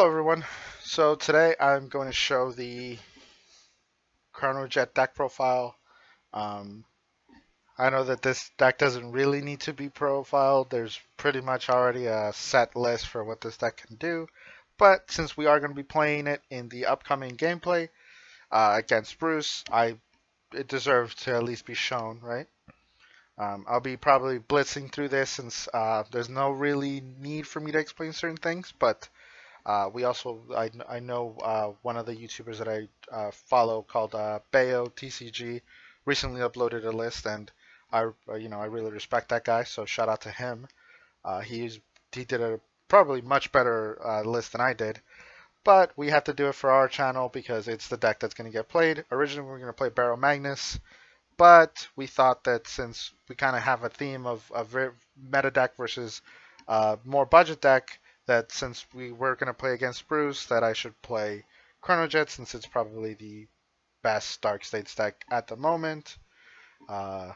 Hello everyone. So today I'm going to show the Chronojet deck profile. Um, I know that this deck doesn't really need to be profiled. There's pretty much already a set list for what this deck can do. But since we are going to be playing it in the upcoming gameplay against Bruce, it deserves to at least be shown, right? I'll be probably blitzing through this since there's no really need for me to explain certain things, but we also, I know one of the YouTubers that I follow called Bayo TCG recently uploaded a list, and I really respect that guy. So shout out to him. He did a probably much better list than I did, but we have to do it for our channel because it's the deck that's going to get played. Originally, we were going to play Barrow Magnus, but we thought that since we kind of have a theme of meta deck versus more budget deck, that since we were going to play against Bruce, that I should play Chronojet since it's probably the best Dark States deck at the moment. Uh,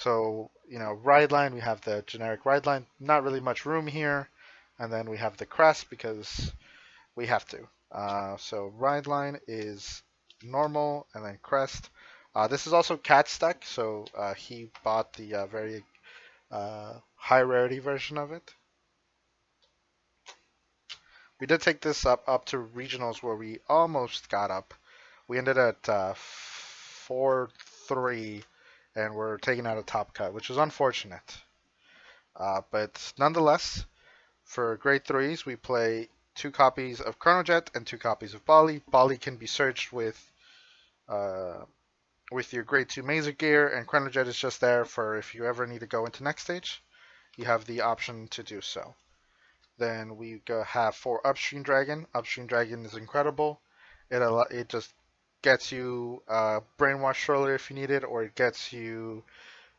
Ride line, we have the generic ride line, not really much room here. And then we have the crest because we have to. So ride line is normal, and then crest. This is also Cat's deck, so he bought the very high rarity version of it. We did take this up to regionals where we almost got up. We ended at 4-3, and we're taking out a top cut, which is unfortunate. But nonetheless, for grade 3s, we play 2 copies of Chronojet and 2 copies of Bali. Bali can be searched with your grade 2 Mazer gear, and Chronojet is just there for if you ever need to go into next stage, you have the option to do so. Then we have 4 Upstream Dragon. Upstream Dragon is incredible. It just gets you Brainwash Troller if you need it, or it gets you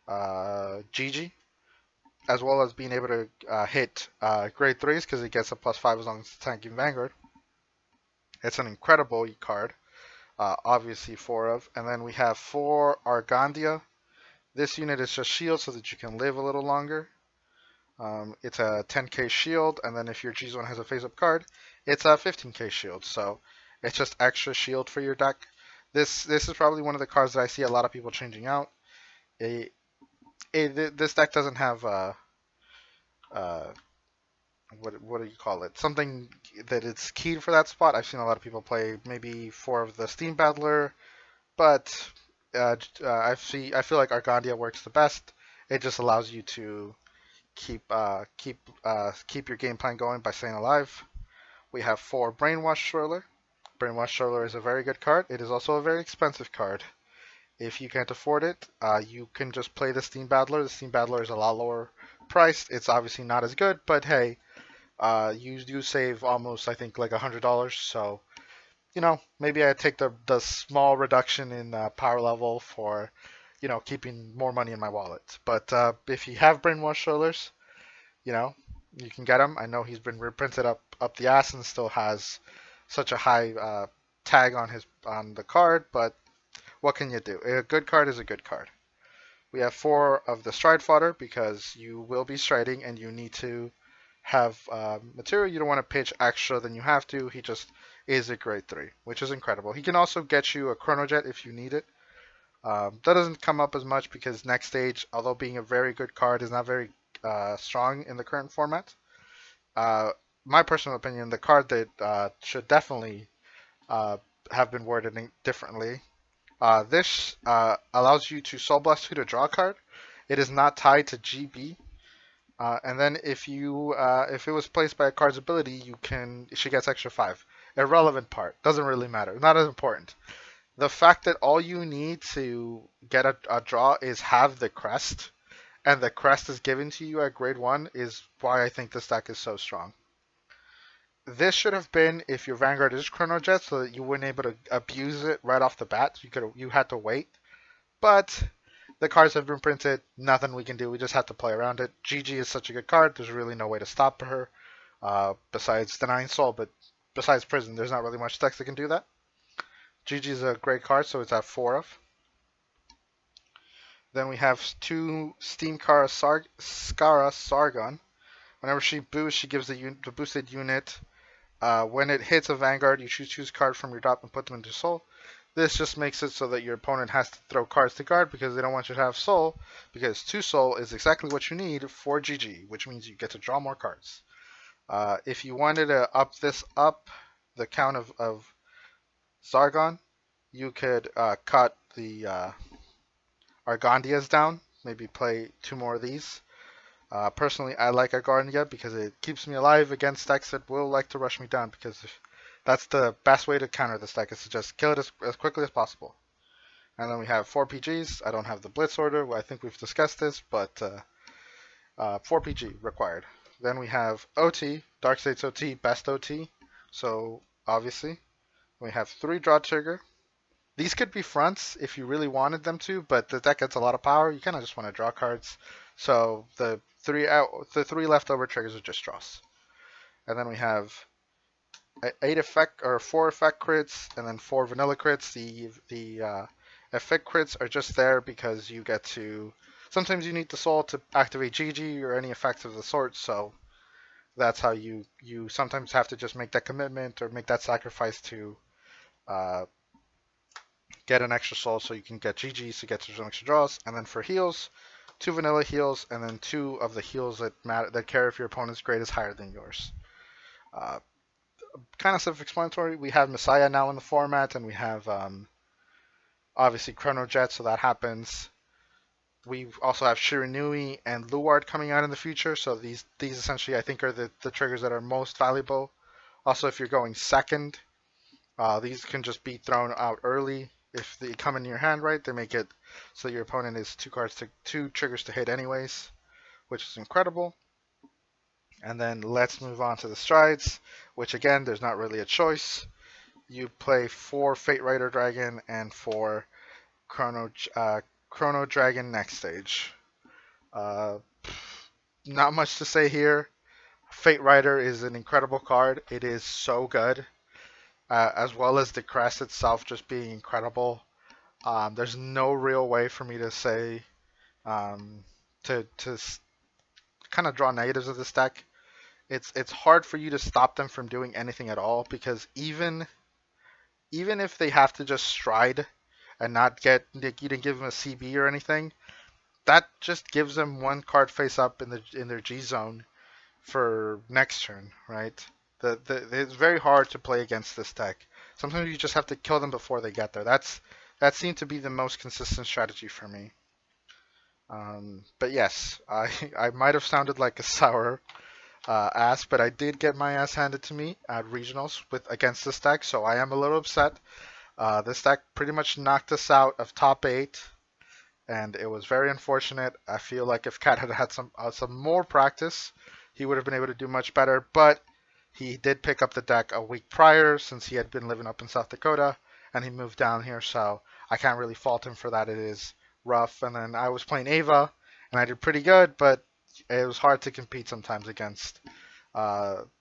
GG, as well as being able to hit grade 3s because it gets a +5 as long as it's tanking Vanguard. It's an incredible card. Obviously 4 of. And then we have 4 Argandia. This unit is just shield so that you can live a little longer. It's a 10k shield, and then if your G-Zone has a face-up card, it's a 15k shield. So it's just extra shield for your deck. This is probably one of the cards that I see a lot of people changing out. This deck doesn't have what do you call it? Something that it's keyed for that spot. I've seen a lot of people play maybe 4 of the Steam Battler, but I feel like Argandia works the best. It just allows you to keep your game plan going by staying alive. We have 4 Brainwash Swirler. Brainwash Swirler is a very good card. It is also a very expensive card. If you can't afford it, you can just play the Steam Battler. The Steam Battler is a lot lower priced. It's obviously not as good, but hey, you do save almost, I think, like $100. So, maybe I take the small reduction in power level for, keeping more money in my wallet. But if you have Brainwash Rollers, you can get him. I know he's been reprinted up the ass and still has such a high tag on the card, but what can you do? A good card is a good card. We have 4 of the Stride Fodder because you will be striding and you need to have material. You don't want to pitch extra than you have to. He just is a grade 3, which is incredible. He can also get you a Chronojet if you need it. That doesn't come up as much because next stage, although being a very good card, is not very strong in the current format. My personal opinion, the card that should definitely have been worded differently. This allows you to Soul Blast 2 to draw a card. It is not tied to GB. And then if it was placed by a card's ability, she gets extra 5. Irrelevant part. Doesn't really matter. Not as important. The fact that all you need to get a draw is have the crest, and the crest is given to you at grade 1 is why I think this deck is so strong. This should have been if your Vanguard is Chronojet, so that you weren't able to abuse it right off the bat. You had to wait. But the cards have been printed. Nothing we can do. We just have to play around it. GG is such a good card. There's really no way to stop her besides Denying Soul. But besides Prison, there's not really much decks that can do that. GG is a great card, so it's at 4 of. Then we have 2 Steamkara Skara Sargon. Whenever she boosts, she gives the boosted unit When it hits a Vanguard, you choose a card from your drop and put them into Soul. This just makes it so that your opponent has to throw cards to guard because they don't want you to have Soul, because 2 Soul is exactly what you need for GG, which means you get to draw more cards. If you wanted to up the count of Zargon, you could cut the Argandias down, maybe play 2 more of these. Personally, I like Argandia because it keeps me alive against decks that will like to rush me down, because that's the best way to counter this deck, is to just kill it as quickly as possible. And then we have 4 PGs. I don't have the Blitz order. I think we've discussed this, but 4 PG required. Then we have OT, Dark States OT, best OT. So obviously, we have 3 draw trigger. These could be fronts if you really wanted them to, but the deck gets a lot of power. You kind of just want to draw cards. So the 3 leftover triggers are just draws. And then we have 4 effect crits, and then 4 vanilla crits. The effect crits are just there because you get to. Sometimes you need the soul to activate GG or any effects of the sort. So that's how you sometimes have to just make that commitment or make that sacrifice to get an extra soul so you can get GGs to get some extra draws. And then for heals, 2 vanilla heals, and then 2 of the heals that care if your opponent's grade is higher than yours. Kind of self-explanatory. We have Messiah now in the format, and we have obviously Chronojet, so that happens. We also have Shiranui and Luard coming out in the future, so these essentially I think are the triggers that are most valuable. Also, if you're going second, these can just be thrown out early. If they come in your hand right, they make it so your opponent is 2 triggers to hit anyways, which is incredible. And then let's move on to the strides, which again, there's not really a choice. You play 4 Fate Rider Dragon and 4 Chrono Dragon next stage. Not much to say here. Fate Rider is an incredible card. It is so good. As well as the crest itself just being incredible. There's no real way for me to say to kind of draw negatives of this deck. It's hard for you to stop them from doing anything at all, because even if they have to just stride and not get, you didn't give them a CB or anything, that just gives them 1 card face up in their G zone for next turn, right? It's very hard to play against this deck. Sometimes you just have to kill them before they get there. That seemed to be the most consistent strategy for me. But yes, I might have sounded like a sour ass, but I did get my ass handed to me at regionals against this deck, so I am a little upset. This deck pretty much knocked us out of top 8, and it was very unfortunate. I feel like if Cat had some more practice, he would have been able to do much better, but he did pick up the deck a week prior, since he had been living up in South Dakota, and he moved down here, so I can't really fault him for that. It is rough. And then I was playing Ava, and I did pretty good, but it was hard to compete sometimes against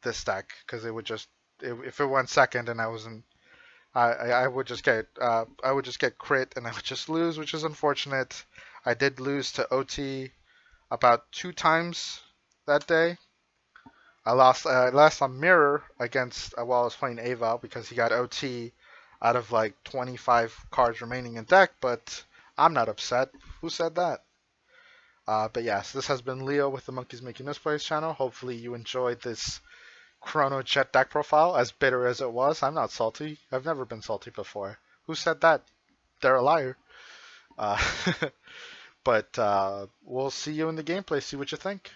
this deck, because it would just, if it went second and I wasn't, I would just get crit and I would just lose, which is unfortunate. I did lose to OT about 2 times that day. I lost on Mirror against while I was playing Ava, because he got OT out of like 25 cards remaining in deck, but I'm not upset. Who said that? But yes, this has been Leo with the Monkeys Making Misplays channel. Hopefully you enjoyed this Chronojet deck profile, as bitter as it was. I'm not salty. I've never been salty before. Who said that? They're a liar. Uh, but we'll see you in the gameplay. See what you think.